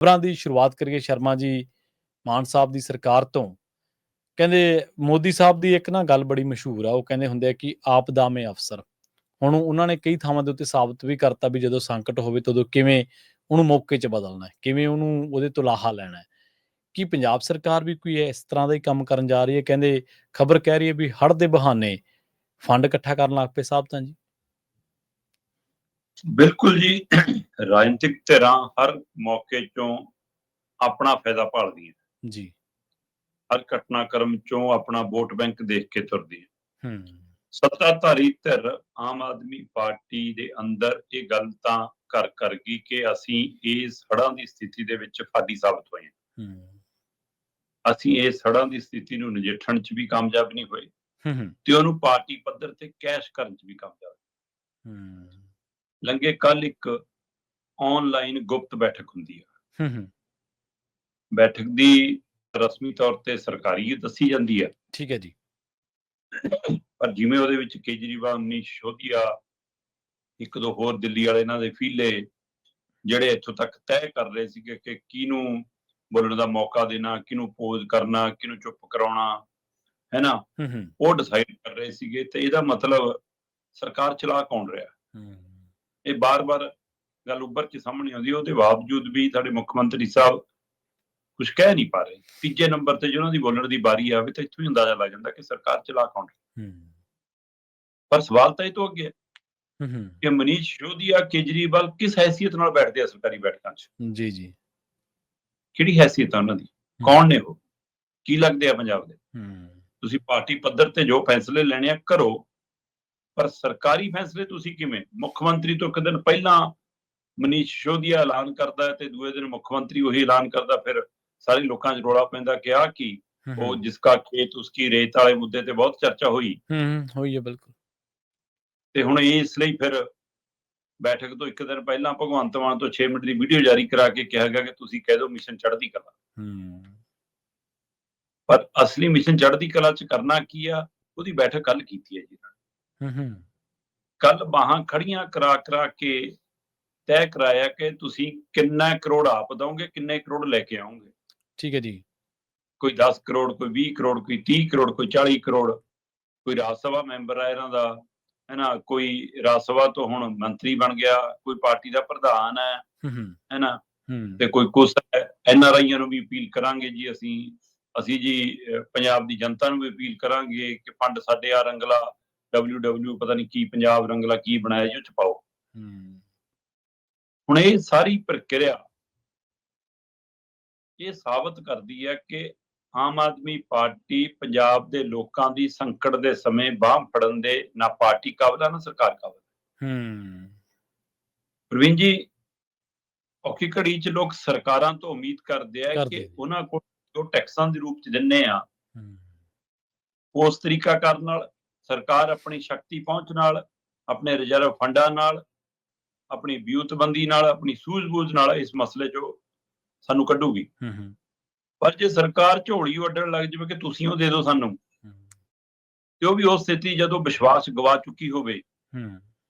ਖਬਰਾਂ ਦੀ ਸ਼ੁਰੂਆਤ ਕਰੀਏ ਸ਼ਰਮਾ ਜੀ ਮਾਨ ਸਾਹਿਬ ਦੀ ਸਰਕਾਰ ਤੋਂ। ਕਹਿੰਦੇ ਮੋਦੀ ਸਾਹਿਬ ਦੀ ਇੱਕ ਨਾ ਗੱਲ ਬੜੀ ਮਸ਼ਹੂਰ ਆ, ਉਹ ਕਹਿੰਦੇ ਹੁੰਦੇ ਆ ਕਿ ਆਪਦਾ ਮੇਂ ਅਫਸਰ। ਹੁਣ ਉਹਨਾਂ ਨੇ ਕਈ ਥਾਵਾਂ ਦੇ ਉੱਤੇ ਸਾਬਤ ਵੀ ਕਰਤਾ ਵੀ ਜਦੋਂ ਸੰਕਟ ਹੋਵੇ ਤਾਂ ਉਦੋਂ ਕਿਵੇਂ ਉਹਨੂੰ ਮੌਕੇ 'ਚ ਬਦਲਣਾ ਹੈ, ਕਿਵੇਂ ਉਹਨੂੰ ਉਹਦੇ ਤੋਂ ਲਾਹਾ ਲੈਣਾ ਹੈ। ਕੀ ਪੰਜਾਬ ਸਰਕਾਰ ਵੀ ਕੋਈ ਇਸ ਤਰ੍ਹਾਂ ਦਾ ਹੀ ਕੰਮ ਕਰਨ ਜਾ ਰਹੀ ਹੈ? ਕਹਿੰਦੇ ਖਬਰ ਕਹਿ ਰਹੀ ਹੈ ਵੀ ਹੜ੍ਹ ਦੇ ਬਹਾਨੇ ਫੰਡ ਇਕੱਠਾ ਕਰਨ ਲੱਗ ਪਏ ਸਾਹਿਬ ਤਾਂ ਜੀ। ਬਿਲਕੁਲ ਜੀ। ਰਾਜਨੀਤਿਕ ਧਿਰਾਂ ਹਰ ਮੌਕੇ ਚੋਂ ਆਪਣਾ ਫਾਇਦਾ ਭਾਲਦੀਆਂ। ਜੀ। ਹਰ ਘਟਨਾਕ੍ਰਮ ਚੋਂ ਆਪਣਾ ਵੋਟ ਬੈਂਕ ਦੇਖ ਕੇ ਤੁਰਦੀ ਹੈ। ਹੂੰ। ਸੱਤਾਧਾਰੀ ਧਿਰ ਆਮ ਆਦਮੀ ਪਾਰਟੀ ਦੇ ਅੰਦਰ ਇਹ ਗੱਲ ਤਾਂ ਕਰ ਗਈ ਕਿ ਅਸੀਂ ਇਸ ਹੜ੍ਹਾਂ ਦੀ ਸਥਿਤੀ ਦੇ ਵਿੱਚ ਫਾਦੀ ਸਾਬਤ ਹੋਏ ਹਾਂ। ਹੂੰ। ਅਸੀਂ ਇਸ ਹੜ੍ਹਾਂ ਦੀ ਸਥਿਤੀ ਨੂੰ ਨਜਿੱਠਣ 'ਚ ਵੀ ਕਾਮਯਾਬ ਨਹੀਂ ਹੋਏ ਹੂੰ। ਤੇ ਉਹਨੂੰ ਪਾਰਟੀ ਪੱਧਰ ਤੇ ਕੈਸ਼ ਕਰਨ 'ਚ ਵੀ ਕਾਮਯਾਬ। ਹੂੰ। ਲੰਘੇ ਕੱਲ ਇੱਕ ਆਨਲਾਈਨ ਗੁਪਤ ਬੈਠਕ ਹੁੰਦੀ ਹੈ। ਹੂੰ। ਬੈਠਕ ਦੀ ਰਸਮੀ ਤੌਰ ਤੇ ਸਰਕਾਰੀ ਦੱਸੀ ਜਾਂਦੀ ਹੈ, ਠੀਕ ਹੈ ਜੀ। ਪਰ ਜਿਵੇਂ ਉਹਦੇ ਵਿੱਚ ਕੇਜਰੀਵਾਲ, ਮਨੀਸ਼ ਸਿਸੋਦੀਆ, ਇੱਕ ਦੋ ਹੋਰ ਦਿੱਲੀ ਵਾਲੇ ਇਹਨਾਂ ਦੇ ਫੀਲੇ ਜਿਹੜੇ ਇੱਥੋਂ ਤੱਕ ਤੈਅ ਕਰ ਰਹੇ ਸੀਗੇ ਕਿ ਕਿਹਨੂੰ ਬੋਲਣ ਦਾ ਮੌਕਾ ਦੇਣਾ, ਕਿਹਨੂੰ ਪੋਜ਼ ਕਰਨਾ, ਕਿਹਨੂੰ ਚੁੱਪ ਕਰਾਉਣਾ, ਹੈ ਨਾ, ਉਹ ਡਿਸਾਈਡ ਕਰ ਰਹੇ ਸੀਗੇ। ਤੇ ਇਹਦਾ ਮਤਲਬ ਸਰਕਾਰ ਚਲਾ ਕੌਣ ਰਿਹਾ, ਇਹ ਬਾਰ-ਬਾਰ ਗੱਲ ਉੱਭਰ ਕੇ ਸਾਹਮਣੇ ਆਉਂਦੀ। ਉਹਦੇ ਬਾਵਜੂਦ ਵੀ ਸਾਡੇ ਮੁੱਖ ਮੰਤਰੀ ਸਾਹਿਬ ਕੁਝ ਕਹਿ ਨਹੀਂ ਪਾ ਰਹੇ। ਤੀਜੇ ਨੰਬਰ ਤੇ ਜਿਹਨਾਂ ਦੀ ਬੋਲਣ ਦੀ ਵਾਰੀ ਆਵੇ ਤਾਂ ਇੱਥੋਂ ਹੀ ਅੰਦਾਜ਼ਾ ਲੱਗ ਜਾਂਦਾ ਕਿ ਸਰਕਾਰ ਚਲਾ ਕੌਣ ਰਹੀ। ਪਰ ਸਵਾਲ ਤਾਂ ਇਹ ਤੋਂ ਅੱਗੇ ਕਿ ਮਨੀਸ਼ ਸਿਸੋਦੀਆ, ਕੇਜਰੀਵਾਲ ਕਿਸ ਹੈਸੀਅਤ ਨਾਲ ਬੈਠਦੇ ਆ ਸਰਕਾਰੀ ਬੈਠਕਾਂ 'ਚ? ਜੀ ਜੀ। ਕਿਹੜੀ ਹੈਸੀਅਤ ਆ ਉਹਨਾਂ ਦੀ? ਕੌਣ ਨੇ ਉਹ? ਕੀ ਲੱਗਦੇ ਆ ਪੰਜਾਬ ਦੇ? ਤੁਸੀਂ ਪਾਰਟੀ ਪੱਧਰ ਤੇ ਜੋ ਫੈਸਲੇ ਲੈਣੇ ਆ ਕਰੋ, ਪਰ ਸਰਕਾਰੀ ਫੈਸਲੇ ਤੁਸੀਂ ਕਿਵੇਂ? ਮੁੱਖ ਮੰਤਰੀ ਤੋਂ ਇੱਕ ਦਿਨ ਪਹਿਲਾਂ ਮਨੀਸ਼ ਸਿਸੋਦੀਆ ਐਲਾਨ ਕਰਦਾ ਹੈ ਤੇ ਦੂਏ ਦਿਨ ਮੁੱਖ ਮੰਤਰੀ ਉਹੀ ਐਲਾਨ ਕਰਦਾ। ਫਿਰ ਸਾਰੇ ਲੋਕਾਂ 'ਚ ਰੌਲਾ ਪੈਂਦਾ ਕਿ ਆਹ ਕੀ, ਉਹ ਜਿਸਕਾ ਖੇਤ ਉਸਕੀ ਰੇਤ ਵਾਲੇ ਮੁੱਦੇ ਤੇ ਬਹੁਤ ਚਰਚਾ ਹੋਈ। ਹੋਈ ਹੈ ਬਿਲਕੁਲ। ਤੇ ਹੁਣ ਇਸ ਲਈ ਫਿਰ ਬੈਠਕ ਤੋਂ ਇੱਕ ਦਿਨ ਪਹਿਲਾਂ ਭਗਵੰਤ ਮਾਨ ਤੋਂ 6 ਮਿੰਟ ਦੀ ਵੀਡੀਓ ਜਾਰੀ ਕਰਾ ਕੇ ਕਿਹਾ ਗਿਆ ਕਿ ਤੁਸੀਂ ਕਹਿ ਦਿਓ ਮਿਸ਼ਨ ਚੜ੍ਹਦੀ ਕਲਾ। ਪਰ ਅਸਲੀ ਮਿਸ਼ਨ ਚੜ੍ਹਦੀ ਕਲਾ 'ਚ ਕਰਨਾ ਕੀ ਆ, ਉਹਦੀ ਬੈਠਕ ਕੱਲ ਕੀਤੀ ਹੈ ਜੀ। ਕੱਲ ਬਾਹਾਂ ਖੜੀਆਂ ਕਰਾ ਕੇ ਤੈਅ ਕਰਾਇਆ ਕਿ ਤੁਸੀਂ ਕਿੰਨਾ ਕਰੋੜ ਆਪ ਦਓਗੇ, ਕਿੰਨੇ ਕਰੋੜ ਲੈ ਕੇ ਆਓਗੇ। ਠੀਕ ਹੈ ਜੀ। ਕੋਈ 10 ਕਰੋੜ, ਕੋਈ 20 ਕਰੋੜ, ਕੋਈ 30 ਕਰੋੜ, ਕੋਈ 40 ਕਰੋੜ। ਕੋਈ ਰਾਜ ਸਭਾ ਮੈਂਬਰ ਆ ਇਹਨਾਂ ਦਾ, ਹੈ ਨਾ, ਕੋਈ ਰਾਜ ਸਭਾ ਤੋਂ ਹੁਣ ਮੰਤਰੀ ਬਣ ਗਿਆ, ਕੋਈ ਪਾਰਟੀ ਦਾ ਪ੍ਰਧਾਨ ਹੈ ਨਾ, ਤੇ ਕੋਈ ਕੁਛ ਹੈ। NRIਆਂ ਨੂੰ ਵੀ ਅਪੀਲ ਕਰਾਂਗੇ ਜੀ ਅਸੀਂ ਜੀ ਪੰਜਾਬ ਦੀ ਜਨਤਾ ਨੂੰ ਵੀ ਅਪੀਲ ਕਰਾਂਗੇ ਕਿ ਫੰਡ ਸਾਡੇ ਆ ਰੰਗਲਾ WW ਪਤਾ ਨਹੀਂ ਕੀ ਪੰਜਾਬ ਰੰਗਲਾ ਕੀ ਬਣਾਇਆ ਜੀ, ਉਹ 'ਚ ਪਾਓ। ਹੁਣ ਇਹ ਸਾਰੀ ਪ੍ਰਕਿਰਿਆ ਇਹ ਸਾਬਤ ਕਰਦੀ ਹੈ ਕਿ ਆਮ ਆਦਮੀ ਪਾਰਟੀ ਪੰਜਾਬ ਦੇ ਲੋਕਾਂ ਦੀ ਸੰਕਟ ਦੇ ਸਮੇਂ ਬਾਂਹ ਫੜਨ ਦੇ ਨਾ ਪਾਰਟੀ ਕਾਬਲ ਆ, ਨਾ ਸਰਕਾਰ ਕਾਬਲ। ਪ੍ਰਵੀਨ ਜੀ, ਔਖੀ ਘੜੀ 'ਚ ਲੋਕ ਸਰਕਾਰਾਂ ਤੋਂ ਉਮੀਦ ਕਰਦੇ ਆ ਕਿ ਉਹਨਾਂ ਕੋਲ ਜੋ ਟੈਕਸਾਂ ਦੇ ਰੂਪ 'ਚ ਦਿੰਨੇ ਆ, ਉਸ ਤਰੀਕਾ ਕਰਨ ਨਾਲ ਸਰਕਾਰ ਆਪਣੀ ਸ਼ਕਤੀ ਪਹੁੰਚ ਨਾਲ, ਆਪਣੇ ਰਿਜ਼ਰਵ ਫੰਡਾਂ ਨਾਲ, ਆਪਣੀ ਵਿਊਤਬੰਦੀ ਨਾਲ, ਆਪਣੀ ਸੂਝ-ਬੂਝ ਨਾਲ ਇਸ ਮਸਲੇ 'ਚੋਂ ਸਾਨੂੰ ਕੱਢੂਗੀ। ਪਰ ਜੇ ਸਰਕਾਰ ਝੋਲੀ ਵੱਢਣ ਲੱਗ ਜਾਵੇ ਕਿ ਤੁਸੀਂ ਉਹ ਦੇ ਦਿਓ ਸਾਨੂੰ, ਤੇ ਉਹ ਵੀ ਉਸ ਸਥਿਤੀ ਜਦੋਂ ਵਿਸ਼ਵਾਸ ਗਵਾ ਚੁੱਕੀ ਹੋਵੇ,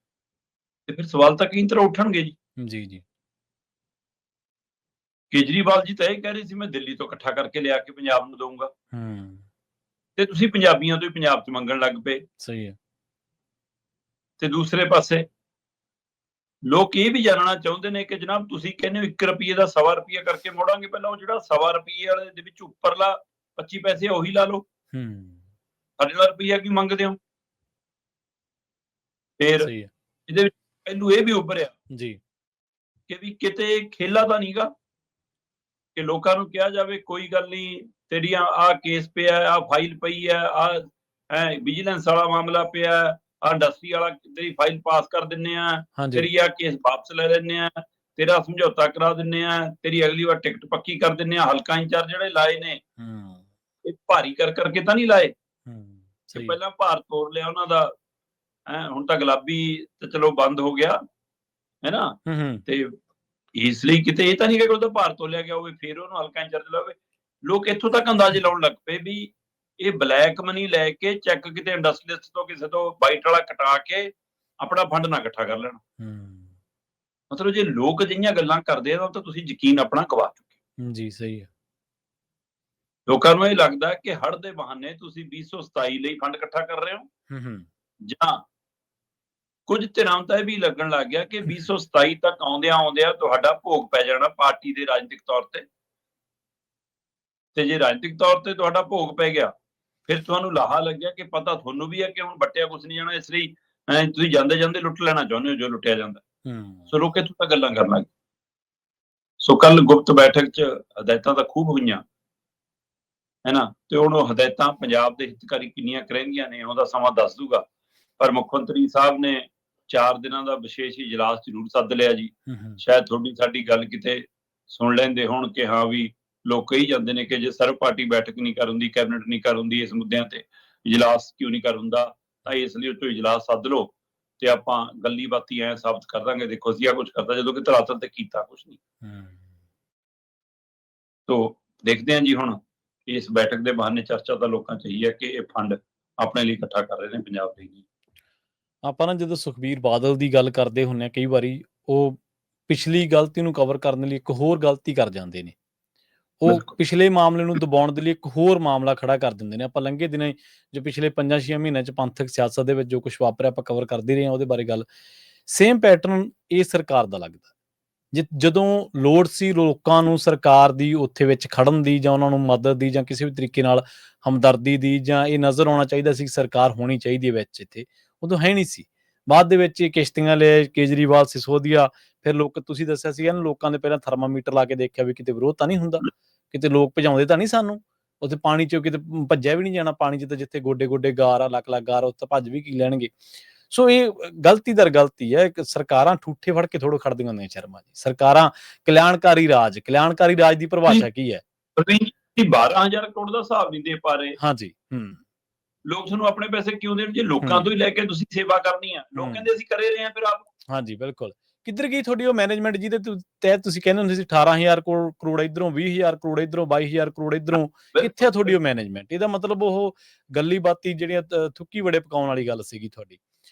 ਤੇ ਫਿਰ ਸਵਾਲ ਤਾਂ ਕਈ ਤਰ੍ਹਾਂ ਉੱਠਣਗੇ ਜੀ। ਜੀ ਜੀ। ਕੇਜਰੀਵਾਲ ਜੀ ਤਾਂ ਇਹ ਕਹਿ ਰਹੇ ਸੀ ਮੈਂ ਦਿੱਲੀ ਤੋਂ ਇਕੱਠਾ ਕਰਕੇ ਲਿਆ ਕੇ ਪੰਜਾਬ ਨੂੰ ਦਊਂਗਾ, ਤੇ ਤੁਸੀਂ ਪੰਜਾਬੀਆਂ ਤੋਂ ਹੀ ਪੰਜਾਬ 'ਚ ਮੰਗਣ ਲੱਗ ਪਏ। ਸਹੀ ਹੈ। ਤੇ ਦੂਸਰੇ ਪਾਸੇ ਲੋਕ ਇਹ ਵੀ ਜਾਣਨਾ ਚਾਹੁੰਦੇ ਨੇ ਕਿ ਜਨਾਬ ਤੁਸੀਂ ਕਹਿੰਦੇ ਹੋ 1 ਰੁਪਈਏ ਦਾ 1.25 ਰੁਪਈਆ ਕਰਕੇ ਮੋੜਾਂਗੇ, ਪਹਿਲਾਂ ਉਹ ਜਿਹੜਾ 1.25 ਰੁਪਈਏ ਵਾਲੇ ਦੇ ਵਿੱਚ ਉੱਪਰਲਾ 25 ਪੈਸੇ ਉਹੀ ਲਾ ਲਓ। ਸਾਡੇ ਨਾਲ ਰੁਪਈਆ ਕੀ ਮੰਗਦੇ ਹੋ? ਫਿਰ ਇਹਦੇ ਵਿੱਚ ਪਹਿਲੂ ਇਹ ਵੀ ਉੱਭਰਿਆ ਜੀ ਕਿ ਵੀ ਕਿਤੇ ਖੇਲਾ ਤਾਂ ਨਹੀਂਗਾ ਕਿ ਲੋਕਾਂ ਨੂੰ ਕਿਹਾ ਜਾਵੇ ਕੋਈ ਗੱਲ ਨਹੀਂ, ਤੇਰੀਆਂ ਆਹ ਕੇਸ ਪਿਆ, ਆਹ ਫਾਈਲ ਪਈ ਹੈ, ਆਹ ਵਿਜੀਲੈਂਸ ਵਾਲਾ ਮਾਮਲਾ ਪਿਆ, ਆਹ ਇੰਡਸਟਰੀ ਵਾਲਾ ਤੇਰੀ ਫਾਈਲ ਪਾਸ ਕਰ ਦਿੰਨੇ ਆ, ਤੇਰੀ ਆਹ ਕੇਸ ਵਾਪਸ ਲੈ ਲੈਂਦੇ ਆ, ਤੇਰਾ ਸਮਝੌਤਾ ਕਰਾ ਦਿੰਨੇ ਆ, ਤੇਰੀ ਅਗਲੀ ਵਾਰ ਟਿਕਟ ਪੱਕੀ ਕਰ ਦਿੰਨੇ ਆ। ਹਲਕਾ ਇੰਚਾਰਜ ਜਿਹੜੇ ਲਾਏ ਨੇ ਇਹ ਭਾਰੀ ਕਰਕੇ ਤਾਂ ਨਹੀਂ ਲਾਏ, ਪਹਿਲਾਂ ਭਾਰ ਤੋੜ ਲਿਆ ਉਹਨਾਂ ਦਾ। ਹੁਣ ਤਾਂ ਗੁਲਾਬੀ ਤੇ ਚਲੋ ਬੰਦ ਹੋ ਗਿਆ, ਹੈ ਨਾ, ਤੇ ਇਸ ਲਈ ਕਿਤੇ ਇਹ ਤਾਂ ਨਹੀਂ ਕਿ ਉਹਦਾ ਭਾਰ ਤੋਲਿਆ ਗਿਆ ਹੋਵੇ ਫਿਰ ਉਹਨੂੰ ਹਲਕਾ ਇੰਚਾਰਜ ਲਾਵੇ। ਲੋਕ ਇੱਥੋਂ ਤੱਕ ਅੰਦਾਜ਼ੇ ਲਾਉਣ ਲੱਗ ਪਏ ਵੀ ਇਹ ਬਲੈਕ ਮਨੀ ਲੈ ਕੇ ਚੈੱਕ ਕਿਤੇ ਇੰਡਸਟਰੀਅਲਿਸਟ ਤੋਂ ਕਿਸੇ ਤੋਂ ਵਾਈਟ ਵਾਲਾ ਕਟਾ ਕੇ ਆਪਣਾ ਫੰਡ ਨਾ ਇਕੱਠਾ ਕਰ ਲੈਣ। ਮਤਲਬ ਜੇ ਲੋਕ ਅਜਿਹੀਆਂ ਗੱਲਾਂ ਕਰਦੇ ਆ ਤਾਂ ਤੁਸੀਂ ਯਕੀਨ ਆਪਣਾ ਗਵਾ ਚੁੱਕੇ। ਜੀ, ਸਹੀ ਹੈ। ਲੋਕਾਂ ਨੂੰ ਇਹ ਲੱਗਦਾ ਕਿ ਹੜ੍ਹ ਦੇ ਬਹਾਨੇ ਤੁਸੀਂ 2027 ਲਈ ਫੰਡ ਇਕੱਠਾ ਕਰ ਰਹੇ ਹੋ, ਹੂੰ। ਜਾਂ ਕੁਝ ਧਿਰਾਂ ਨੂੰ ਤਾਂ ਇਹ ਵੀ ਲੱਗਣ ਲੱਗ ਗਿਆ ਕਿ 2027 ਤੱਕ ਆਉਂਦਿਆਂ ਤੁਹਾਡਾ ਭੋਗ ਪੈ ਜਾਣਾ ਪਾਰਟੀ ਦੇ ਰਾਜਨੀਤਿਕ ਤੌਰ ਤੇ ਜੇ ਰਾਜਨੀਤਿਕ ਤੌਰ ਤੇ ਤੁਹਾਡਾ ਭੋਗ ਪੈ ਗਿਆ, ਫਿਰ ਤੁਹਾਨੂੰ ਲਾਹਾ ਲੱਗਿਆ ਕਿ ਪਤਾ ਤੁਹਾਨੂੰ ਵੀ ਹੈ ਕਿ ਹੁਣ ਵੱਟਿਆ ਕੁਛ ਨਹੀਂ ਜਾਣਾ, ਇਸ ਲਈ ਤੁਸੀਂ ਜਾਂਦੇ ਲੁੱਟ ਲੈਣਾ ਚਾਹੁੰਦੇ ਹੋ ਜੋ ਲੁੱਟਿਆ ਜਾਂਦਾ। ਸੋ ਲੋਕ ਇੱਥੋਂ ਤੱਕ ਗੱਲਾਂ ਕਰਨ ਲੱਗ ਗਏ। ਸੋ ਕੱਲ ਗੁਪਤ ਬੈਠਕ 'ਚ ਹਦਾਇਤਾਂ ਤਾਂ ਖੂਬ ਹੋਈਆਂ, ਹੈ ਨਾ, ਤੇ ਹੁਣ ਉਹ ਹਦਾਇਤਾਂ ਪੰਜਾਬ ਦੇ ਹਿੱਤਕਾਰੀ ਕਿੰਨੀਆਂ ਕਰਨਗੀਆਂ ਨੇ ਉਹਦਾ ਸਮਾਂ ਦੱਸ ਦੂਗਾ। ਪਰ ਮੁੱਖ ਮੰਤਰੀ ਸਾਹਿਬ ਨੇ 4 ਦਿਨਾਂ ਦਾ ਵਿਸ਼ੇਸ਼ ਇਜਲਾਸ ਜ਼ਰੂਰ ਸੱਦ ਲਿਆ ਜੀ। ਸ਼ਾਇਦ ਤੁਹਾਡੀ ਸਾਡੀ ਗੱਲ ਕਿਤੇ ਸੁਣ ਲੈਂਦੇ ਹੋਣ ਕਿ ਹਾਂ ਵੀ ਲੋਕ ਕਹੀ ਜਾਂਦੇ ਨੇ ਕਿ ਜੇ ਸਰਵ ਪਾਰਟੀ ਬੈਠਕ ਨਹੀਂ ਕਰ ਹੁੰਦੀ, ਕੈਬਨਿਟ ਨਹੀਂ ਕਰ ਹੁੰਦੀ, ਇਸ ਮੁੱਦਿਆਂ ਤੇ ਇਜਲਾਸ ਕਿਉਂ ਨਹੀਂ ਕਰ ਹੁੰਦਾ, ਤਾਂ ਇਸ ਲਈ ਉਹ 'ਚੋਂ ਇਜਲਾਸ ਸੱਦ ਲਓ ਤੇ ਆਪਾਂ ਗੱਲੀ ਬਾਤੀ ਐਂ ਸਾਬਤ ਕਰ ਦਾਂਗੇ, ਦੇਖੋ ਅਸੀਂ ਆਹ ਕੁਛ ਕਰਦਾ, ਜਦੋਂ ਕਿ ਧਰਾਤਲ ਤੇ ਕੀਤਾ ਕੁਛ ਨਹੀਂ। ਤੋ ਦੇਖਦੇ ਹਾਂ ਜੀ ਹੁਣ ਇਸ ਬੈਠਕ ਦੇ ਬਹਾਨੇ ਚਰਚਾ ਤਾਂ ਲੋਕਾਂ 'ਚ ਇਹੀ ਹੈ ਕਿ ਇਹ ਫੰਡ ਆਪਣੇ ਲਈ ਇਕੱਠਾ ਕਰ ਰਹੇ ਨੇ, ਪੰਜਾਬ ਲਈ ਨਹੀਂ। ਆਪਾਂ ਨਾ ਜਦੋਂ ਸੁਖਬੀਰ ਬਾਦਲ ਦੀ ਗੱਲ ਕਰਦੇ ਹੁੰਦੇ ਹਾਂ ਕਈ ਵਾਰੀ, ਉਹ ਪਿਛਲੀ ਗਲਤੀ ਨੂੰ ਕਵਰ ਕਰਨ ਲਈ ਇੱਕ ਹੋਰ ਗਲਤੀ ਕਰ ਜਾਂਦੇ ਨੇ। ਉਹ ਬਿਲਕੁਲ। ਪਿਛਲੇ ਮਾਮਲੇ ਨੂੰ ਦਬਾਉਣ ਦੇ ਲਈ ਇੱਕ ਹੋਰ ਮਾਮਲਾ ਖੜਾ ਕਰ ਦਿੰਦੇ ਨੇ। ਆਪਾਂ ਲੰਘੇ ਦਿਨੇ ਜੋ ਪਿਛਲੇ 5-6 ਮਹੀਨਿਆਂ 'ਚ ਪੰਥਕ ਸਿਆਸਤ ਦੇ ਵਿੱਚ ਜੋ ਕੁਛ ਵਾਪਰਿਆ ਆਪਾਂ ਕਵਰ ਕਰਦੇ ਰਹੇ ਹਾਂ, ਉਹਦੇ ਬਾਰੇ ਗੱਲ ਸੇਮ ਪੈਟਰਨ ਇਹ ਸਰਕਾਰ ਦਾ ਲੱਗਦਾ। ਜਦੋਂ ਲੋੜ ਸੀ ਲੋਕਾਂ ਨੂੰ ਸਰਕਾਰ ਦੀ ਉੱਥੇ ਵਿੱਚ ਖੜਨ ਦੀ, ਜਾਂ ਉਹਨਾਂ ਨੂੰ ਮਦਦ ਦੀ, ਜਾਂ ਕਿਸੇ ਵੀ ਤਰੀਕੇ ਨਾਲ ਹਮਦਰਦੀ ਦੀ, ਜਾਂ ਇਹ ਨਜ਼ਰ ਆਉਣਾ ਚਾਹੀਦਾ ਸੀ ਸਰਕਾਰ ਹੋਣੀ ਚਾਹੀਦੀ ਹੈ ਵਿੱਚ ਇੱਥੇ, ਉਦੋਂ ਹੈ ਨਹੀਂ ਸੀ। ਬਾਅਦ ਦੇ ਵਿੱਚ ਇਹ ਕਿਸ਼ਤੀਆਂ ਲੈ ਕੇਜਰੀਵਾਲ, ਸਿਸੋਦੀਆ, ਫਿਰ ਲੋਕ ਤੁਸੀਂ ਦੱਸਿਆ ਸੀਗਾ ਨਾ, ਲੋਕਾਂ ਦੇ ਪਹਿਲਾਂ ਥਰਮਾਮੀਟਰ ਲਾ ਕੇ ਦੇਖਿਆ ਵੀ ਕਿਤੇ ਵਿਰੋਧ ਤਾਂ ਨਹੀਂ ਹੁੰਦਾ, ਕਿਤੇ ਲੋਕ ਭਜਾਉਂਦੇ ਤਾਂ ਨਹੀਂ ਸਾਨੂੰ, ਉੱਥੇ ਪਾਣੀ 'ਚ ਕਿਤੇ ਭੱਜਿਆ ਵੀ ਨਹੀਂ ਜਾਣਾ, ਪਾਣੀ 'ਚ ਤਾਂ ਜਿੱਥੇ ਗੋਡੇ ਗੋਡੇ ਗਾਰ ਆ, ਲੱਖ ਲੱਖ ਗਾਰ, ਉੱਥੇ ਭੱਜ ਵੀ ਕੀ ਲੈਣਗੇ। ਸੋ ਇਹ ਗਲਤੀ ਦਰ ਗਲਤੀ ਹੈ। ਸਰਕਾਰਾਂ ਠੂਠੇ ਫੜ ਕੇ ਥੋੜ੍ਹਾ ਖੜਦੀਆਂ ਹੁੰਦੀਆਂ ਸ਼ਰਮਾ ਜੀ। ਸਰਕਾਰਾਂ ਕਲਿਆਣਕਾਰੀ ਰਾਜ ਦੀ ਪਰਿਭਾਸ਼ਾ ਕੀ ਹੈ? 12,000 ਕਰੋੜ ਦਾ ਹਿਸਾਬ ਨਹੀਂ ਦੇ ਪਾ ਰਹੇ। ਹਾਂਜੀ। ਲੋਕ ਤੁਹਾਨੂੰ ਆਪਣੇ ਪੈਸੇ ਕਿਉਂ ਦੇਣ ਜੇ ਲੋਕਾਂ ਤੋਂ ਹੀ ਲੈ ਕੇ ਤੁਸੀਂ ਸੇਵਾ ਕਰਨੀ ਆ? ਲੋਕ ਕਹਿੰਦੇ ਅਸੀਂ ਕਰੇ ਰਹੇ ਹਾਂ ਫਿਰ ਆਪ। ਹਾਂਜੀ, ਬਿਲਕੁਲ। ਕਿੱਧਰ ਗਈ ਤੁਹਾਡੀ ਉਹ ਮੈਨੇਜਮੈਂਟ ਜਿਹਦੇ ਤਹਿਤ ਤੁਸੀਂ ਕਹਿੰਦੇ ਹੁੰਦੇ ਸੀ 18,000 ਕਰੋੜ ਇੱਧਰੋਂ, 20,000 ਕਰੋੜ ਇੱਧਰੋਂ, 22,000 ਕਰੋੜ ਇੱਧਰੋਂ, ਕਿੱਥੇ ਆ ਤੁਹਾਡੀ ਉਹ ਮੈਨੇਜਮੈਂਟ? ਇਹਦਾ ਮਤਲਬ ਉਹ ਗੱਲੀ ਬਾਤੀ ਜਿਹੜੀਆਂ ਥੁੱਕੀ ਬੜੇ ਪਕਾਉਣ ਵਾਲੀ ਗੱਲ ਸੀਗੀ ਤੁਹਾਡੀ।